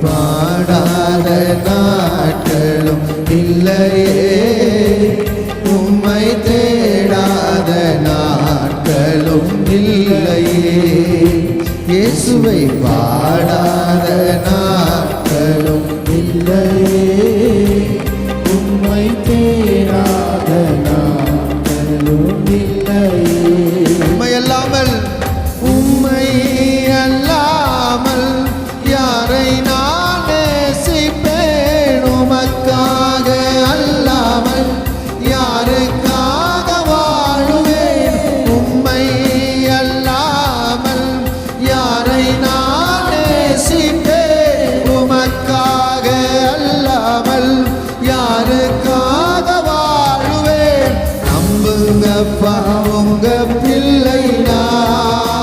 பாடாத நாட்களும் இல்லையே, உம்மை தேடாத நாட்களும் இல்லையே. இயேசுவை பாடாத நாட்களும் இல்லையே, உம்மை தேடாத நாட்களும் இல்லையே. உம்மை அல்லாமல் யாரை நான் நேசிப்பேன்? உமக்காக அல்லாமல் யாருக்காக வாழுவேன்? உம்மை அல்லாமல் யாரை நான் நேசிப்பேன்? உமக்காக அல்லாமல் யாருக்காக வாழுவேன்? நம்புங்கப்பா உங்க பிள்ளை நான்,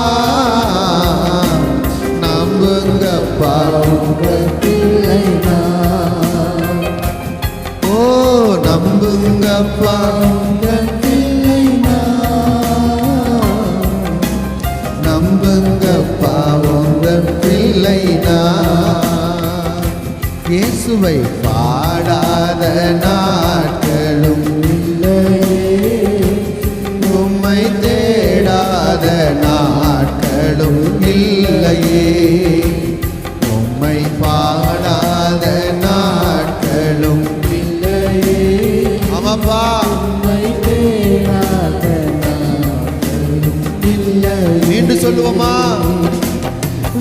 நம்புங்கப்பா உங்க பிள்ளை நான். ஓ நம்புங்கப்பா உங்க பிள்ளை நான், நம்புங்கப்பா உங்க பிள்ளை நான். இயேசுவை பாடாத நாட்களும் இல்லையே, உம்மை தேடாத நாட்களும் இல்லையே, உம்மை பாடாத நாட்களும் இல்லையே. ஆமாப்பா, உம்மை தேடாத நாட்களும் இல்லையே. மீண்டும் சொல்லுவோமா?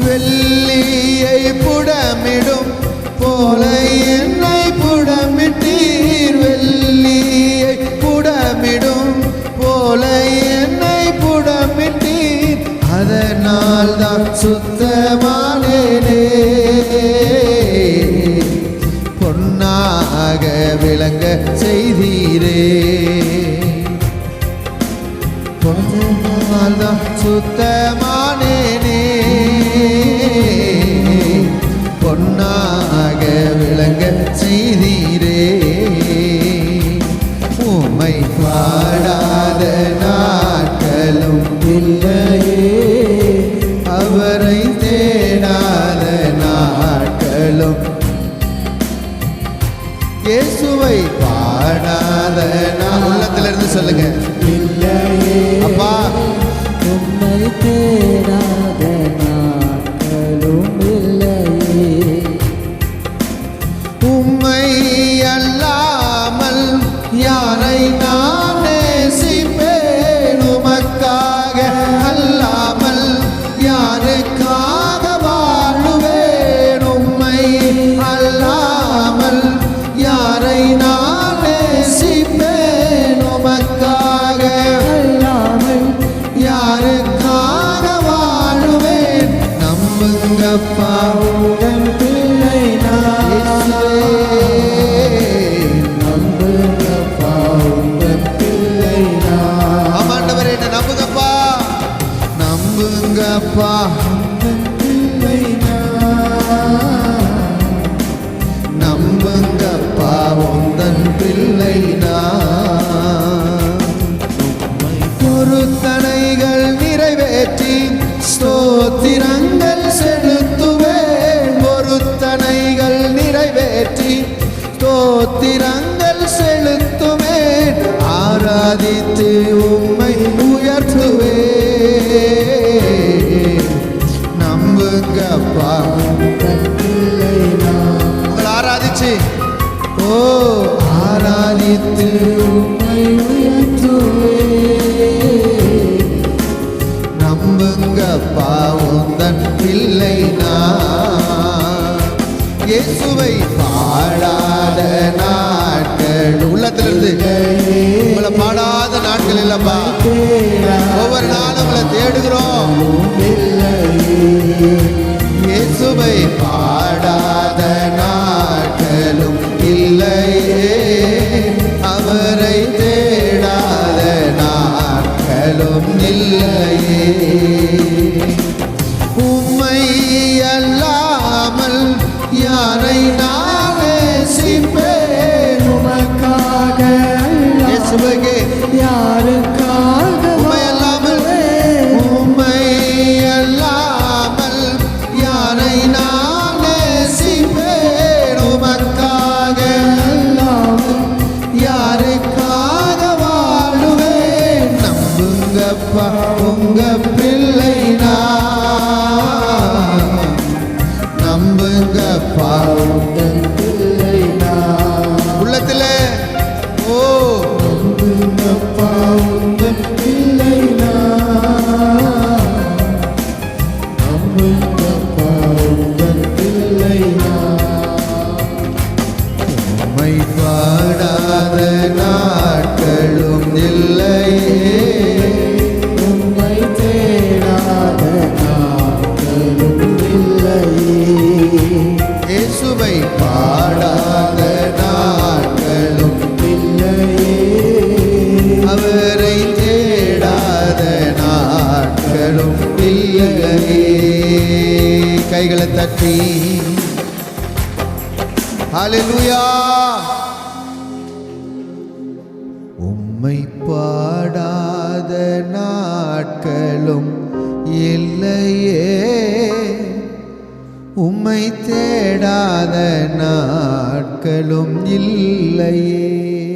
வெள்ளியை புடமிடும் போல என்னை புடமிட்டீர், வெள்ளியை புடமிடும் போல என்னை புடமிட்டீர், அதனால் தான் சுத்தமானேனே, பொன்னாக விளங்க செய்தீரே, பொன்னால் தான் சுத்தமானேனே, பொன்னாக விளங்க செய்தீரே. உம்மை பாடாத நாட்களும் இல்லையே, அவரை தேடாத நாட்களும். இயேசுவை பாடாத உள்ளத்திலிருந்து சொல்லுங்க. இல்லையே அப்பா, உம்மை தேடாத நாட்களும் இல்லையே, உம்மை அல்லாமல் யாரை நான் நேசிப்பேன்? உமக்காக அல்லாமல் யாருக்காக வாழுவேன்? உம்மை அல்லாமல் யாரை நான் நேசிப்பேன்? உமக்காக அல்லாமல் யாருக்காக வாழுவேன்? நம்புங்கப்பா உடன் பிள்ளை நான், நம்புங்கப்பா உடன் பிள்ளை நான். ஆமாண்டவரே என்ன நம்புங்கப்பா, நம்புங்கப்பா உடன் பிள்ளை நான், நம்புங்கப்பா உடன் பிள்ளை நான். பொருத்தனைகள் நிறைவேற்றி ஸ்தோத்திரங்கள் செலுத்துவேன், பொருத்தனைகள் நிறைவேற்றி ஸ்தோத்திரங்கள் செலுத்துவேன், ஆராதித்து உம்மை உயர்த்துவேன். நம்புங்கப்பா உங்களை ஆராதிச்சு, ஓ ஆராதித்து உம்மை உயர்த்துவேன். நம்புங்கப்பா உந்தன் பிள்ளை நான். இயேசுவை பாடாத நாட்கள் உள்ளத்திலிருந்து, உங்களை பாடாத நாட்கள் இல்லப்பா, ஒவ்வொரு நாளும் உங்களை தேடுகிறோம். இயேசுவை பாடாத நாட்களும் இல்லையே, அவரை தேடாத நாட்களும் இல்லையே, உம்மை அல்லாமல் யாரை நான் நேசிப்பேன்? உமக்காக இயேசுவே யாருக்காக? உம்மை அல்லாமல், உம்மை அல்லாமல் யாரை நான் நேசி நடத்தி. ஹல்லேலூயா. உம்மை பாடாத நாட்களும் இல்லையே, உம்மை தேடாத நாட்களும் இல்லையே.